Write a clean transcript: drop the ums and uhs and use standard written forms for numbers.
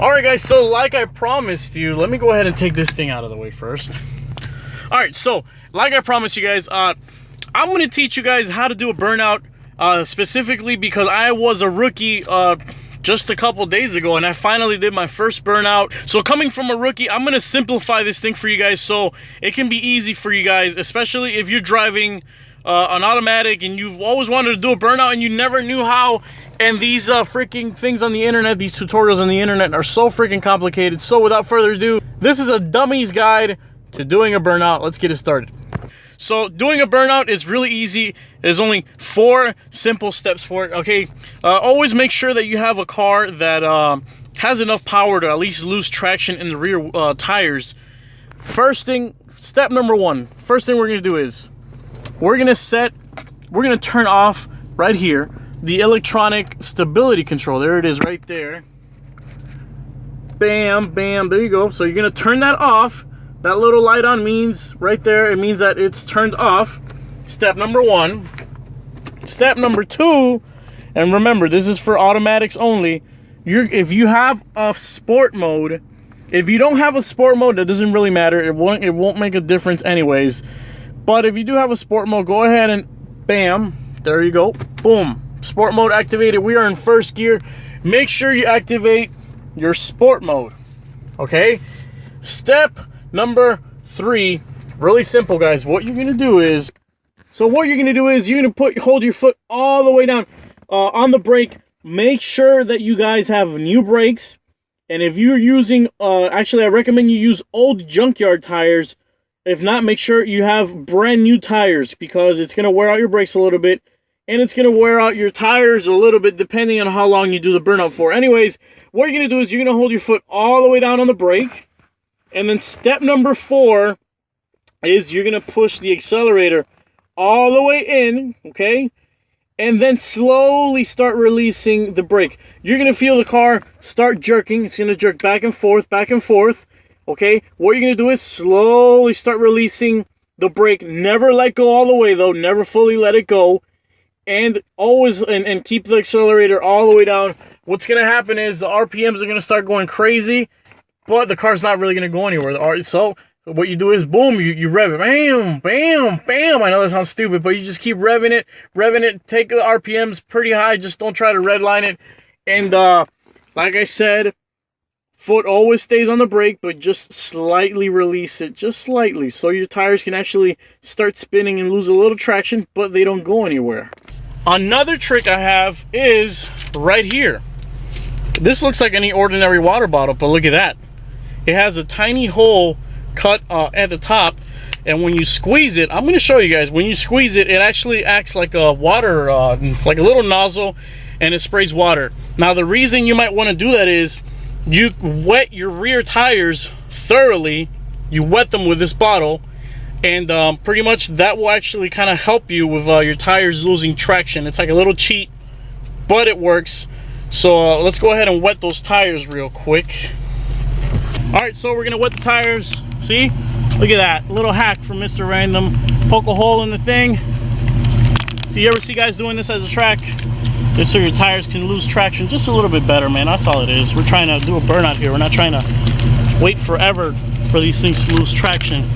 Alright guys, so like I promised you, let me go ahead and take this thing out of the way first. Alright, so like I promised you guys, I'm going to teach you guys how to do a burnout, specifically because I was a rookie just a couple days ago and I finally did my first burnout. So coming from a rookie, I'm going to simplify this thing for you guys so it can be easy for you guys, especially if you're driving an automatic and you've always wanted to do a burnout and you never knew how. And these freaking things on the internet, these tutorials on the internet are so freaking complicated. So without further ado, this is a dummy's guide to doing a burnout. Let's get it started. So doing a burnout is really easy. There's only 4 simple steps for it, okay? Always make sure that you have a car that has enough power to at least lose traction in the rear tires. Step number 1, first thing we're gonna do is we're gonna turn off right here the electronic stability control. There it is right there. Bam, bam, there you go. So you're gonna turn that off. That little light on means right there, it means that it's turned off. Step number 1. Step number 2, and remember, this is for automatics only. If you have a sport mode, if you don't have a sport mode, that doesn't really matter. It won't make a difference anyways. But if you do have a sport mode, go ahead and bam, there you go. Boom. Sport mode activated. We are in first gear. Make sure you activate your sport mode. Okay? Step number 3, really simple, guys. What you're gonna do is, you're gonna hold your foot all the way down on the brake. Make sure that you guys have new brakes, and if you're using, actually, I recommend you use old junkyard tires. If not, make sure you have brand new tires because it's gonna wear out your brakes a little bit, and it's gonna wear out your tires a little bit depending on how long you do the burnout for. Anyways, what you're gonna do is you're gonna hold your foot all the way down on the brake. And then step number 4 is you're going to push the accelerator all the way in, okay? And then slowly start releasing the brake. You're going to feel the car start jerking. It's going to jerk back and forth, okay? What you're going to do is slowly start releasing the brake. Never let go all the way, though. Never fully let it go. And always, and keep the accelerator all the way down. What's going to happen is the RPMs are going to start going crazy, but the car's not really going to go anywhere. So what you do is, boom, you rev it. Bam, bam, bam. I know that sounds stupid, but you just keep revving it. Take the RPMs pretty high. Just don't try to redline it. And like I said, foot always stays on the brake, but just slightly release it. Just slightly. So your tires can actually start spinning and lose a little traction, but they don't go anywhere. Another trick I have is right here. This looks like any ordinary water bottle, but look at that. It has a tiny hole cut at the top, and when you squeeze it, I'm going to show you guys. When you squeeze it, it actually acts like a water, like a little nozzle, and it sprays water. Now, the reason you might want to do that is you wet your rear tires thoroughly. You wet them with this bottle, and pretty much that will actually kind of help you with your tires losing traction. It's like a little cheat, but it works. So let's go ahead and wet those tires real quick. Alright, so we're gonna wet the tires. See? Look at that. Little hack from Mr. Random. Poke a hole in the thing. So you ever see guys doing this as a track? Just so your tires can lose traction just a little bit better, man. That's all it is. We're trying to do a burnout here. We're not trying to wait forever for these things to lose traction.